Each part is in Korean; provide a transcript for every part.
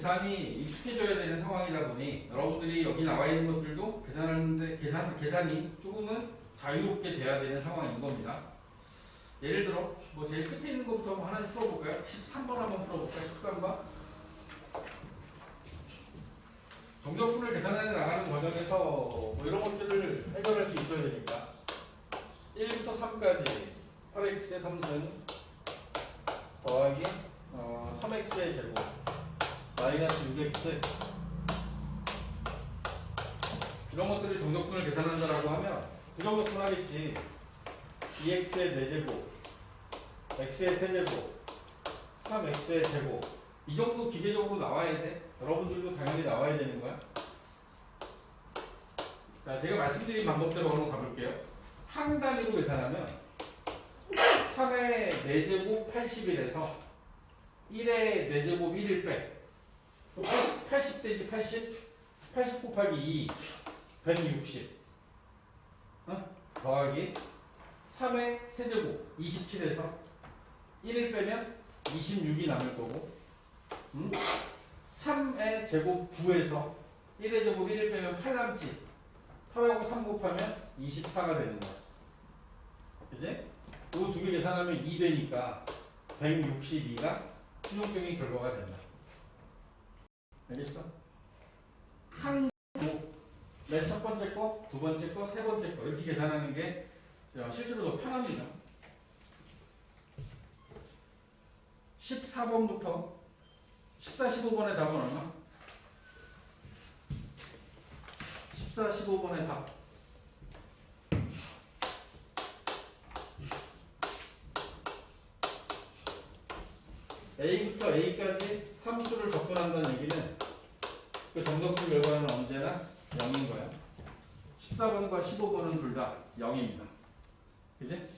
계산이 익숙해져야 되는 상황이다 보니 여러분들이 여기 나와 있는 것들도 계산하는데 계산이 조금은 자유롭게 돼야 되는 상황인 겁니다. 예를 들어 뭐 제일 끝에 있는 것부터 한번 하나씩 풀어볼까요? 13번 한번 풀어볼까요? 13번. 정적분을 계산해 나가는 과정에서 뭐 이런 것들을 해결할 수 있어야 되니까 1부터 3까지 8x의 3승 더하기 3x의 제곱 마이너스 6x 이런 것들을 정적분을 계산한다라고 하면 부정적분 하겠지. 2x의 4제곱 x의 세제곱 3x의 제곱 이 정도 기계적으로 나와야 돼. 여러분들도 당연히 나와야 되는 거야. 자, 제가 말씀드린 방법대로 한번 가볼게요. 항 단위로 계산하면 3의 4제곱 81에서 1의 4제곱 1을 빼. 80 되지 80? 80 곱하기 2 160 더하기 3의 세제곱 27에서 1을 빼면 26이 남을 거고 3의 제곱 9에서 1의 제곱 1을 빼면 8 남지. 8하고 3 곱하면 24가 되는 거야. 그지? 이 두 개 계산하면 2 되니까 162가 최종적인 결과가 된다. 알겠어? 항 맨 첫 번째 거, 두 번째 거, 세 번째 거 이렇게 계산하는 게 실제로 더 편합니다. 14번부터 14, 15번의 답은 얼마? 14, 15번의 답. A부터 A까지 함수를 접근한다는 얘기는 그 정적분 결과는 언제나 0인 거야. 14번과 15번은 둘 다 0입니다. 그지?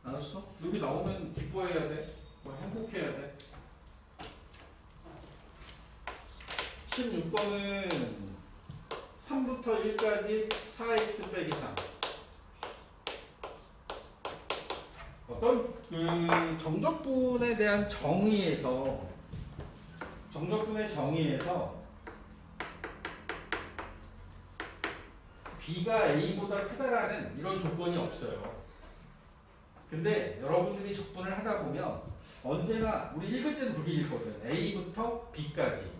알았어? 여기 나오면 기뻐해야 돼. 뭐 행복해야 돼. 16번은 3부터 1까지 4x 빼기 3. 어떤 그 정적분에 대한 정의에서 b가 a보다 크다라는 이런 조건이 없어요. 근데 여러분들이 적분을 하다 보면 언제나 우리 읽을 때는 그렇게 읽거든. a부터 b까지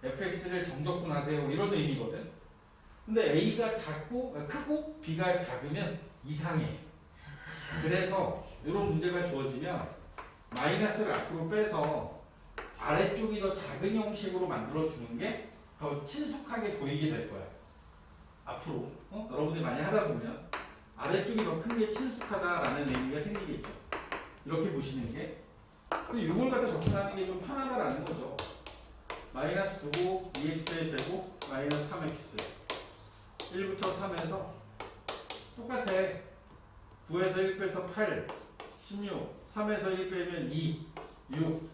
fx를 정적분하세요 이런 의미거든. 근데 a가 크고 b가 작으면 이상해. 그래서 이런 문제가 주어지면 마이너스를 앞으로 빼서 아래쪽이 더 작은 형식으로 만들어주는 게 더 친숙하게 보이게 될 거야. 앞으로 여러분들이 많이 하다 보면 아래쪽이 더 큰 게 친숙하다라는 의미가 생기겠죠. 이렇게 보시는 게. 그리고 이걸 갖다 접근하는 게 좀 편하다라는 거죠. 마이너스 두고 2x의 제곱 마이너스 3x 1부터 3에서 똑같아. 9에서 1 빼서 8 16 3에서 1 빼면 2 6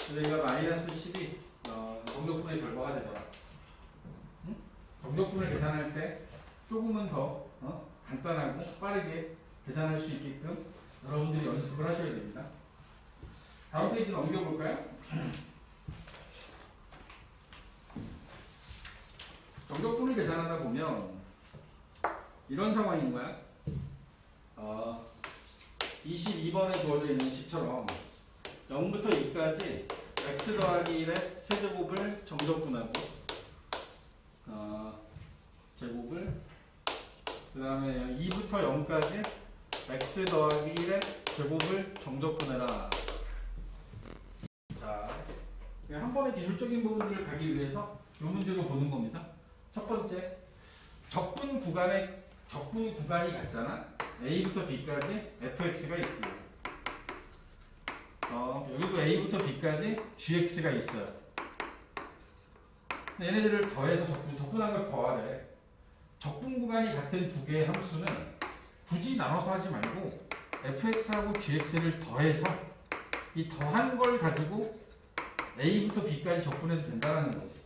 그러니까 마이너스 12 정적분의 결과가 되더라. 응? 정적분을 계산할 때 조금은 더 간단하고 빠르게 계산할 수 있게끔 여러분들이 연습을 하셔야 됩니다. 다음 페이지 넘겨볼까요? 정적분을 계산하다 보면 이런 상황인 거야. 22번에 주어져 있는 식처럼 0부터 2까지 x 더하기 1의 세제곱을 정적분하고 제곱을 그 다음에 2부터 0까지 x 더하기 1의 제곱을 정적분해라. 자, 한 번의 기술적인 부분들을 가기 위해서 이 문제로 보는 겁니다. 첫 번째, 적분 구간이 같잖아. A부터 B까지 fx가 있고 여기도 A부터 B까지 gx가 있어요. 얘네들을 더해서 적분한 걸 더하래. 적분 구간이 같은 두 개의 함수는 굳이 나눠서 하지 말고 fx하고 gx를 더해서 이 더한 걸 가지고 A부터 B까지 적분해도 된다는 거지.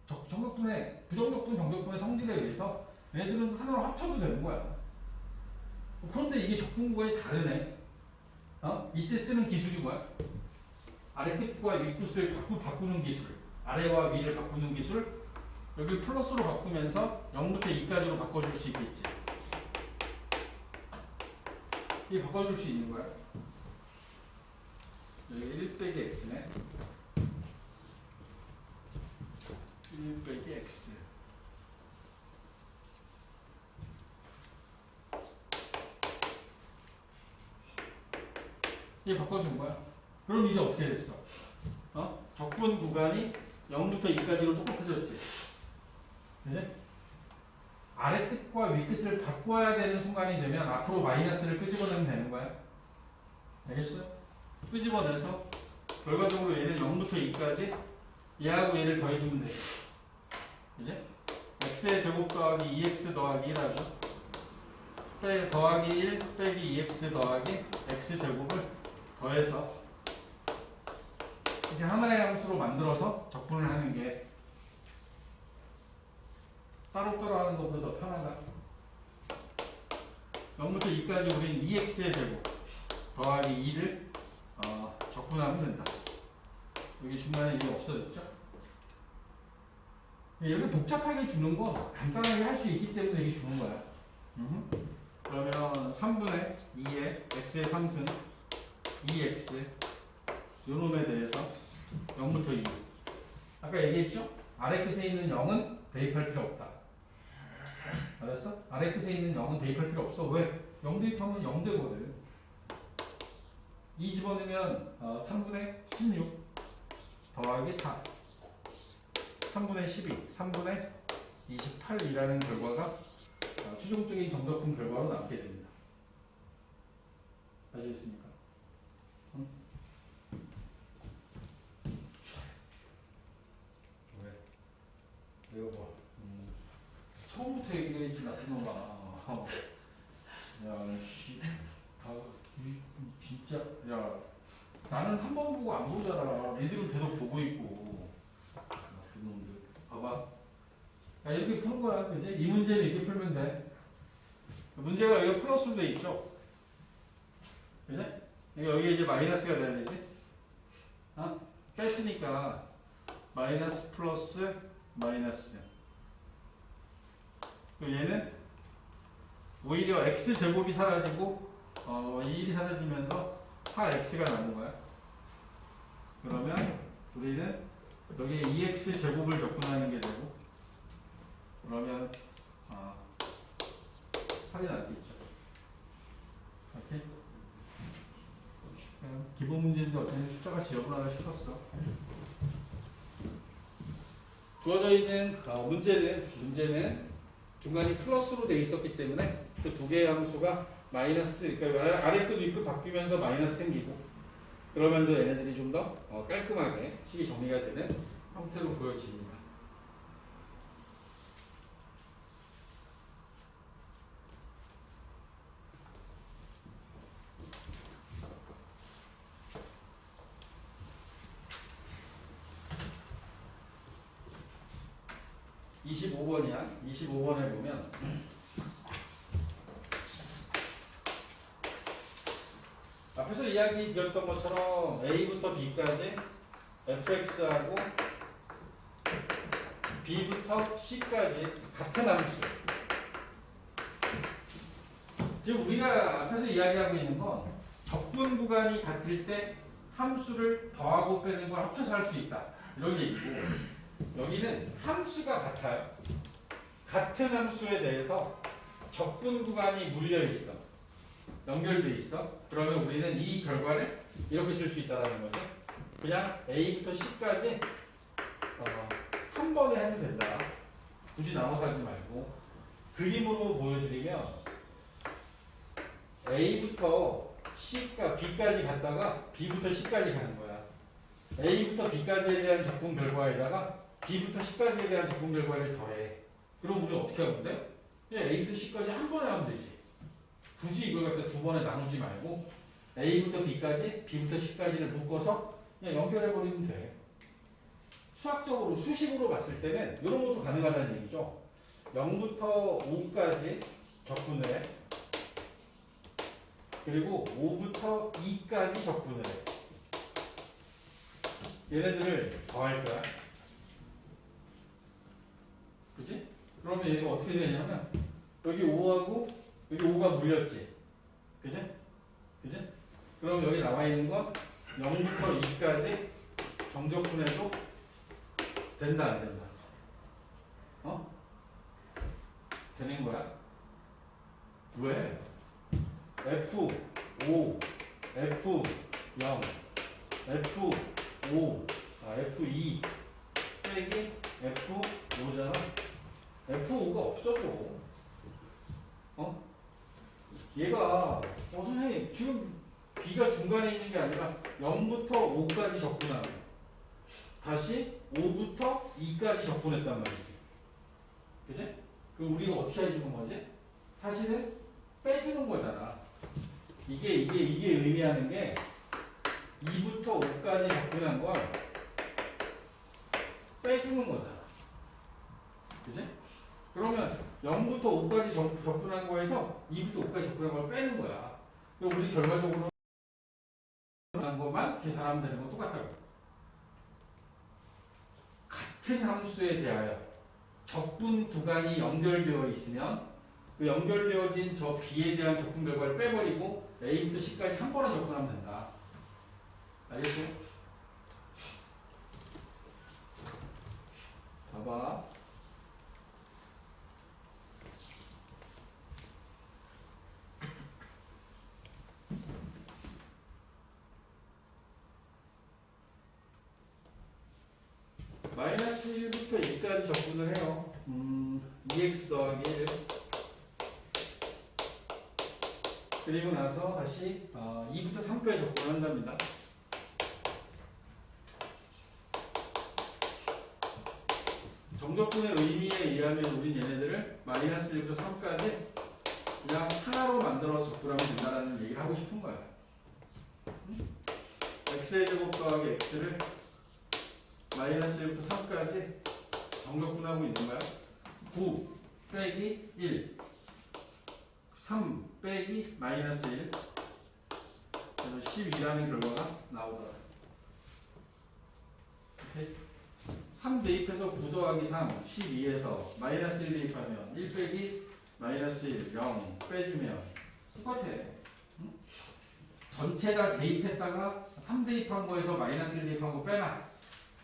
부정적분, 정적분의 성질에 의해서 얘네들은 하나로 합쳐도 되는 거야. 그런데 이게 적분 구간이 다르네. 이때 쓰는 기술이 뭐야? 아래 끝과 윗 끝을 바꾸는 기술, 아래와 위를 바꾸는 기술, 여기 플러스로 바꾸면서 0부터 2까지로 바꿔줄 수 있겠지. 이게 바꿔줄 수 있는 거야. 여기 1 빼기 x네. 1 빼기 x. 이게 바꿔준 거야. 그럼 이제 어떻게 됐어? 적분 구간이 0부터 2까지로 똑같아졌지. 그지? 아래 끝과 위 끝을 바꿔야 되는 순간이 되면 앞으로 마이너스를 끄집어내면 되는 거야. 알겠어? 끄집어내서 결과적으로 얘는 0부터 2까지 얘하고 얘를 더해주면 돼. 그지? x의 제곱 더하기 2x 더하기 1하죠. 더하기 1 빼기 2x 더하기 x 제곱을 더해서 이렇게 하나의 함수로 만들어서 적분을 하는 게 따로따로 하는 것보다 더 편하다. 0부터 2까지 우린 2x의 제곱 더하기 2를 적분하면 된다. 여기 중간에 이게 없어졌죠? 이렇게 복잡하게 주는 거 간단하게 할 수 있기 때문에 이게 주는 거야. 그러면 3분의 2의 x의 상수는 2x 요놈에 대해서 0부터 2. 아까 얘기했죠? 아래 끝에 있는 0은 대입할 필요 없다. 알았어? 아래 끝에 있는 0은 대입할 필요 없어. 왜? 0 대입하면 0 되거든. 2 집어넣으면 3분의 16 더하기 4 3분의 12 3분의 28이라는 결과가 최종적인 정적분 결과로 남게 됩니다. 아시겠습니까? 응? 왜? 이거 봐. 처음부터 얘기했지 나쁜 놈아. 야, 씨, 진짜, 야, 나는 한 번 보고 안 보잖아. 니들은 계속 보고 있고. 나쁜 놈들. 봐봐. 야, 이렇게 푸는 거야, 그지? 이 문제는 이렇게 풀면 돼. 문제가 여기 플러스로 돼 있죠? 그지? 여기 이제 마이너스가 돼야 되지? 뺐으니까 마이너스 플러스 마이너스. 얘는 오히려 x제곱이 사라지고 1이 사라지면서 4x가 남은 거야. 그러면 우리는 여기에 2x제곱을 적분하는 게 되고 그러면 8이 남겠죠. 오케이? 기본 문제인데 어쩌면 숫자가 지저분하다 싶었어. 주어져 있는 문제는 중간이 플러스로 되어 있었기 때문에 그 두 개의 함수가 마이너스, 그러니까 아래 끝, 위 끝 바뀌면서 마이너스 생기고 그러면서 얘네들이 좀 더 깔끔하게 식이 정리가 되는 형태로 보여집니다. (25번이야) 25번에 보면 앞에서 이야기 드렸던 것처럼 A부터 B까지 fx하고 B부터 C까지 같은 함수. 지금 우리가 앞에서 이야기하고 있는 건 적분 구간이 같을 때 함수를 더하고 빼는 걸 합쳐서 할 수 있다. 이런 얘기고 여기는 함수가 같아요. 같은 함수에 대해서 적분 구간이 물려 있어. 연결돼 있어. 그러면 우리는 이 결과를 이렇게 쓸 수 있다는 거죠. 그냥 A부터 C까지 한 번에 해도 된다. 굳이 나눠서 하지 말고 그림으로 보여드리면 A부터 C까 B까지 갔다가 B부터 C까지 가는 거야. A부터 B까지에 대한 적분 결과에다가 B부터 C까지에 대한 적분 결과를 더해. 그럼 우리 어떻게 하면 돼? 그냥 A부터 C까지 한 번에 하면 되지. 굳이 이걸 갖다 두 번에 나누지 말고 A부터 B까지, B부터 C까지를 묶어서 그냥 연결해버리면 돼. 수학적으로, 수식으로 봤을 때는 이런 것도 가능하다는 얘기죠. 0부터 5까지 적분을 해. 그리고 5부터 2까지 적분을 해. 얘네들을 더할 거야. 그치? 그러면 얘가 어떻게 되냐면 여기 5하고 여기 5가 물렸지. 그치? 그치? 그럼 여기 나와 있는 건 0부터 2까지 정적분해도 된다 안 된다? 어? 되는 거야? 왜? F5, F0, F5, F2 빼기 F5잖아. F5가 없어져. 어? 얘가 선생님 지금 B가 중간에 있는 게 아니라 0부터 5까지 접근하고 다시 5부터 2까지 접근했단 말이지. 그치? 그럼 우리가 어떻게 해주는 거지? 사실은 빼주는 거잖아. 이게 의미하는 게 2부터 5까지 접근한 걸 빼주는 거잖아. 그치? 그러면 0부터 5까지 접근한 거에서 2부터 5까지 접근한 걸 빼는 거야. 그럼 우리 결과적으로 한 것만 계산하면 되는 건 똑같다고. 같은 함수에 대하여 적분 구간이 연결되어 있으면 그 연결되어진 저 B에 대한 적분 결과를 빼버리고 A부터 C까지 한 번에 접근하면 된다. 알겠어? 봐봐. 마이너스 1부터 2까지 접근을 해요. 2x 더하기 1. 그리고 나서 다시 2부터 3까지 접근을 한답니다. 정적분의 의미에 의하면 우린 얘네들을 마이너스 1부터 3까지 그냥 하나로 만들어서 접근하면 된다는 얘기를 하고 싶은 거야. x의 제곱 더하기 x를 마이너스 1부터 3까지 정적분하고 있는 거야. 9 빼기 1, 3 빼기 마이너스 1, 그래서 12라는 결과가 나오더라. 오케이? 3 대입해서 9 더하기 3, 12에서 마이너스 1 대입하면 1 빼기 마이너스 1, 0 빼주면 똑같아. 응? 전체 다 대입했다가 3 대입한 거에서 마이너스 1 대입한 거 빼놔.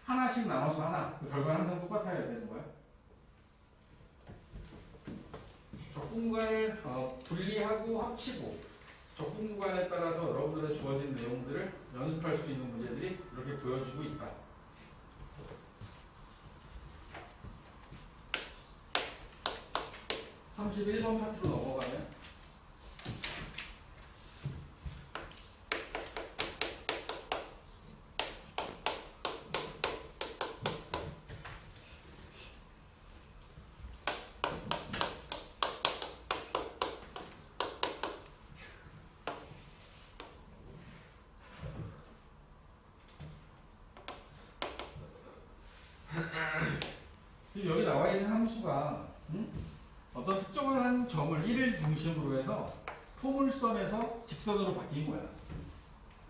하나씩 나눠서 하나. 그 결과는 항상 똑같아야 되는 거야. 적분구간을 분리하고 합치고 적분구간에 따라서 여러분들의 주어진 내용들을 연습할 수 있는 문제들이 이렇게 보여지고 있다. 31번 파트로 넘어가면 지금 여기 나와 있는 함수가 어떤 특정한 점을 1을 중심으로 해서 포물선에서 직선으로 바뀐 거야.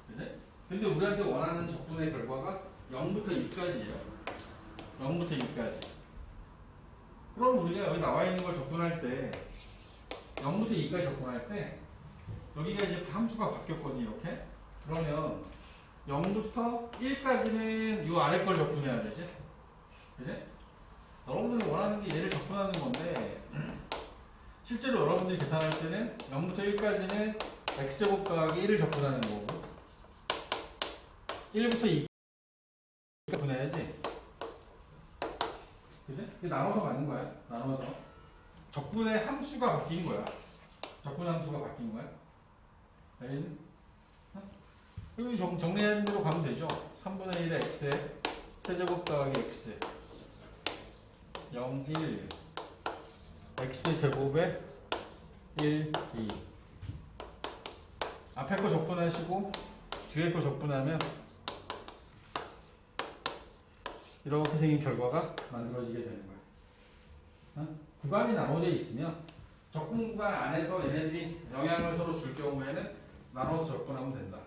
그치? 근데 우리한테 원하는 적분의 결과가 0부터 2까지예요. 0부터 2까지. 그럼 우리가 여기 나와 있는 걸 접근할 때 0부터 2까지 접근할 때 여기가 이제 함수가 바뀌었거든요. 이렇게. 그러면 0부터 1까지는 이 아래 걸 접근해야 되지. 그치? 여러분들이 원하는 게 얘를 접근하는 건데 실제로 여러분들이 계산할 때는 0부터 1까지는 x제곱 더하기 1을 접근하는 거고 1부터 2까지 접근해야지. 그치? 이게 나눠서 가는 거야. 나눠서 적분의 함수가 바뀐 거야. 적분 함수가 바뀐 거야. 알겠니? 여기 정리하는 대로 가면 되죠. 3분의 1의 x에 세제곱 더하기 x 0, 1 x제곱에 1, 2 앞에 거 적분하시고 뒤에 거 적분하면 이렇게 생긴 결과가 만들어지게 되는 거예요. 구간이 나눠져 있으면 적분 구간 안에서 얘네들이 영향을 서로 줄 경우에는 나눠서 접근하면 된다.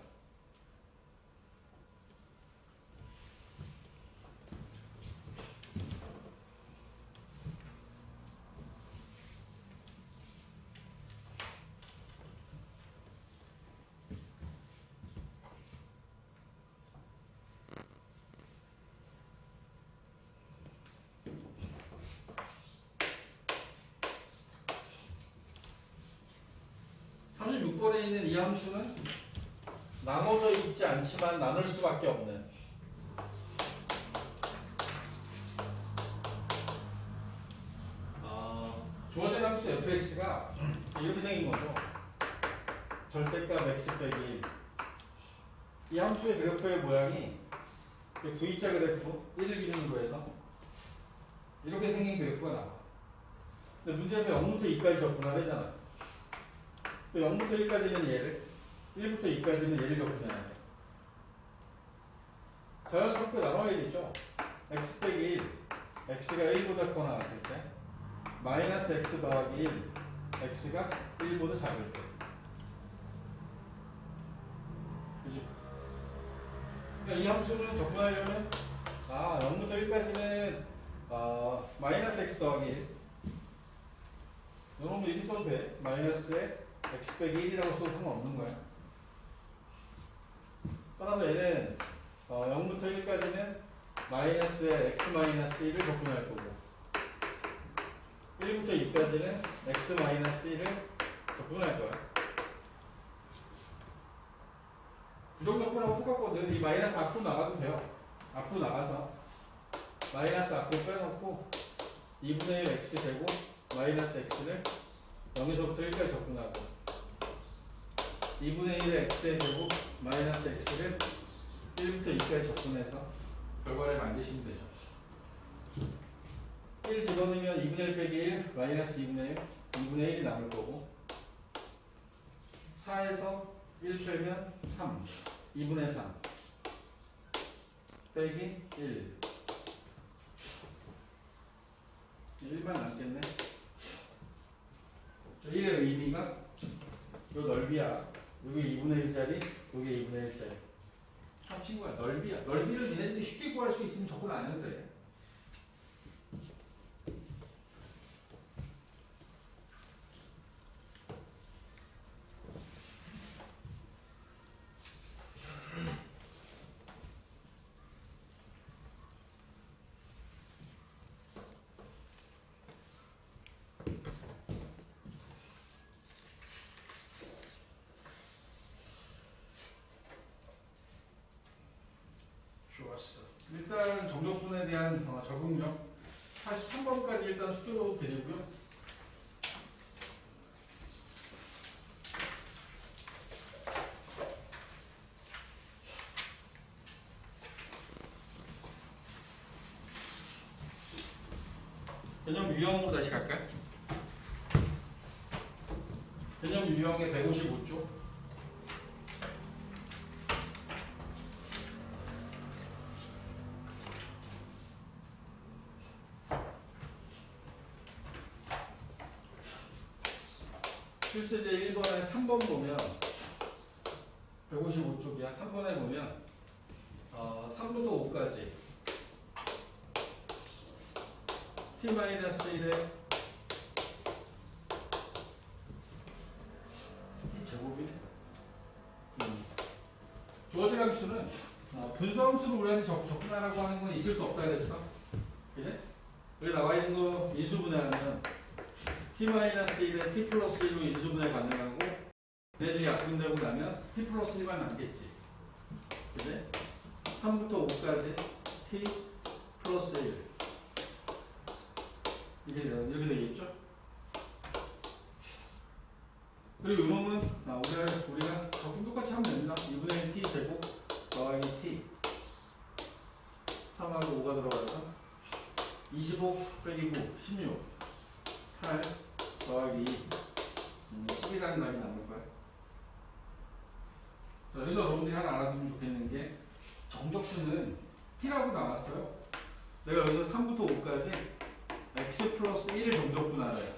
조건에 있는 이 함수는 나눠져 있지 않지만 나눌 수밖에 없는 주어진 함수 fx가 이렇게 생긴 거죠. 절대값 x 빼기 1. 이 함수의 그래프의 모양이 V자 그래프 1을 기준으로 해서 이렇게 생긴 그래프가 나와. 근데 문제에서 0부터 2까지 접근하래잖아. 0부터 1까지는 얘를, 1부터 2까지는 얘를 접근해야 돼. 자연스럽게 나눠야겠죠. x 빼기 1, x가 1보다 커나 같을 때, 마이너스 x 더하기 1, x가 1보다 작을 때. 그죠? 그러니까 이 함수는 접근하려면 0부터 1까지는 마이너스 x 더하기 1. 이놈도 이리 써도 돼. 마이너스에 x 빼기 1이라고 써도 상관없는 거야. 따라서 얘는 0부터 1까지는 마이너스에 x 마이너스 1을 접근할 거고 1부터 2까지는 x 마이너스 1을 접근할 거야. 부정접근하고 똑같거든. 이 마이너스 앞으로 나가도 돼요. 앞으로 나가서 마이너스 앞으로 빼놓고 2분의 1 x 제곱 마이너스 x를 0에서부터 1까지 접근하고 2분의 1의 x의 제곱 마이너스 x를 1부터 2까지 접근해서 결과를 만드시면 되죠. 1 집어넣으면 2분의 1 빼기 1 마이너스 2분의 1 2분의 1이 남을 거고 4에서 1 빼면 3 2분의 3 빼기 1 1만 남겠네. 1의 의미가 요 넓이야. 이게 2분의 1짜리, 이게 2분의 1짜리. 합친 거야. 넓이야. 넓이를 니네들이 쉽게 구할 수 있으면 접근 안 해도 돼. 좋았어. 일단 정적분에 대한 적응력 43번까지 일단 수주로 드리고요. 개념 유형으로 다시 갈까요? 개념 유형의 155쪽. 실수제 1번에 3번 보면 155쪽이야. 3번에 보면 3부터 5까지 t-1의 t제곱이네. 주어진 함수는 분수함수로 우리한테 접근하라고 하는 건 있을 수 없다 그랬어. 그래? 여기 나와 있는 거 인수분해하면 t-1에 t 플러스 1로 인수분해 가능하고 얘들이 약분되고 나면 t 플러스 1만 남겠지. 그래? 3부터 5까지 t 플러스 1 이렇게 되겠죠? 그리고 이놈은 우리가 적분 똑같이 하면 됩니다. 2분의 1 t 제곱 더하기 t 3하고 5가 들어가서 25 빼기 9 16 8 더하기 2 10이라는 답이 남을 거야. 자, 여기서 여러분들이 하나 알아두면 좋겠는 게 정적수는 t라고 나왔어요. 내가 여기서 3부터 5까지 x 플러스 1의 정적분 알아요.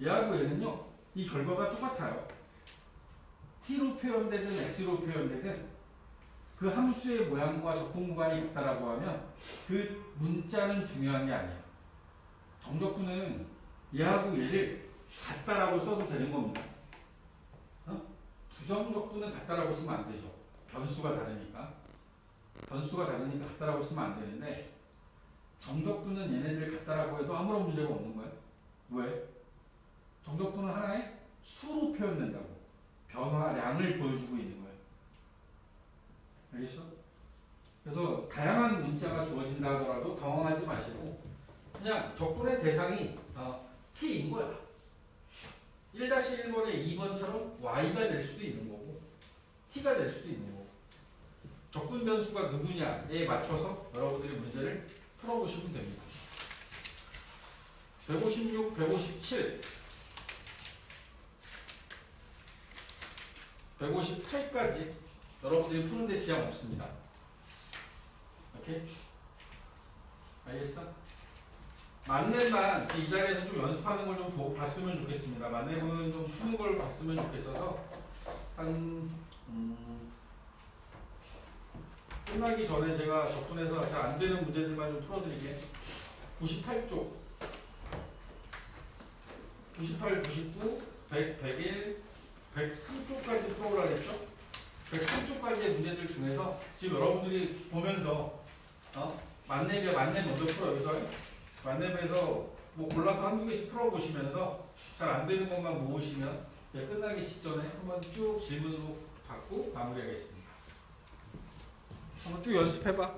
얘하고 얘는요, 이 결과가 똑같아요. t로 표현되든 x로 표현되든 그 함수의 모양과 적분 구간이 같다라고 하면 그 문자는 중요한 게 아니에요. 정적분은 얘하고 얘를 같다라고 써도 되는 겁니다. 부정적분은 같다라고 쓰면 안 되죠. 변수가 다르니까. 변수가 다르니까 같다라고 쓰면 안 되는데 정적분은 얘네들 같다라고 해도 아무런 문제가 없는 거예요. 왜? 정적분은 하나의 수로 표현된다고. 변화량을 보여주고 있는 거예요. 알겠어? 그래서 다양한 문자가 주어진다 하더라도 당황하지 마시고 그냥 적분의 대상이 t인 거야. 1-1번의 2번처럼 y가 될 수도 있는 거고 t가 될 수도 있는 거고 적분 변수가 누구냐에 맞춰서 여러분들이 문제를 풀어보시면 됩니다. 156, 157, 158까지 여러분들이 푸는데 지장 없습니다. 오케이? 알겠어? 만렙만 이 자리에서 좀 연습하는 걸 좀 봤으면 좋겠습니다. 만렙은 좀 푸는 걸 봤으면 좋겠어서 끝나기 전에 제가 적분해서 잘 안 되는 문제들만 좀 풀어드릴게요. 98쪽, 98, 99, 100, 101, 103쪽까지 풀어오라 그랬죠? 103쪽까지의 문제들 중에서 지금 여러분들이 보면서 만렙이야 만렙 먼저 풀어. 여기서 만렙에서 뭐 골라서 한두 개씩 풀어보시면서 잘 안 되는 것만 모으시면 끝나기 직전에 한번 쭉 질문으로 받고 마무리하겠습니다. 한번 쭉 연습해봐.